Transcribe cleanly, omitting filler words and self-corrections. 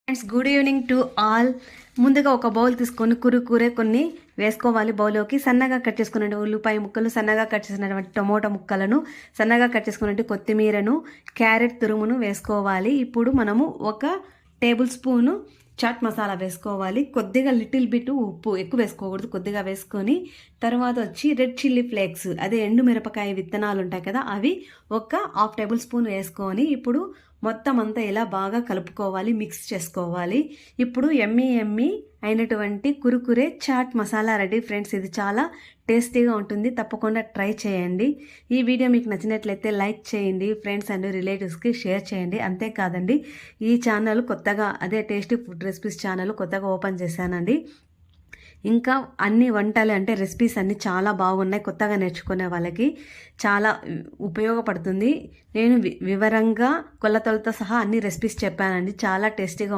Friends, good evening to all. ముందుగా ఒక bowl తీసుకొని కురుకురే కొన్ని వేసుకోవాలి. బౌల్లోకి సన్నగా కట్ చేసుకున్న ఉల్లిపాయ ముక్కలు, సన్నగా కట్ చేసినటువంటి టమోటా ముక్కలను, సన్నగా కట్ చేసుకున్నట్టు కొత్తిమీరను, క్యారెట్ తురుమును వేసుకోవాలి. ఇప్పుడు మనము ఒక టేబుల్ స్పూను చాట్ మసాలా వేసుకోవాలి. కొద్దిగా లిటిల్ బిట్ ఉప్పు, ఎక్కువ వేసుకోకూడదు, కొద్దిగా వేసుకొని తర్వాత వచ్చి రెడ్ చిల్లీ ఫ్లేక్స్, అదే ఎండు మిరపకాయ విత్తనాలు ఉంటాయి కదా, అవి ఒక హాఫ్ టేబుల్ స్పూన్ వేసుకొని ఇప్పుడు మొత్తం అంతా ఇలా బాగా కలుపుకోవాలి, మిక్స్ చేసుకోవాలి. ఇప్పుడు ఎమ్మీ అయినటువంటి కురుకురే చాట్ మసాలా రెడీ ఫ్రెండ్స్. ఇది చాలా టేస్టీగా ఉంటుంది, తప్పకుండా ట్రై చేయండి. ఈ వీడియో మీకు నచ్చినట్లయితే లైక్ చేయండి, ఫ్రెండ్స్ అండ్ రిలేటివ్స్కి షేర్ చేయండి. అంతేకాదండి, ఈ ఛానల్ కొత్తగా, అదే టేస్టీ ఫుడ్ రెసిపీస్ ఛానల్ కొత్తగా ఓపెన్ చేశానండి. ఇంకా అన్ని వంటలు అంటే రెసిపీస్ అన్నీ చాలా బాగున్నాయి. కొత్తగా నేర్చుకునే వాళ్ళకి చాలా ఉపయోగపడుతుంది. నేను వివరంగా కొలతలతో సహా అన్ని రెసిపీస్ చెప్పానండి. చాలా టేస్టీగా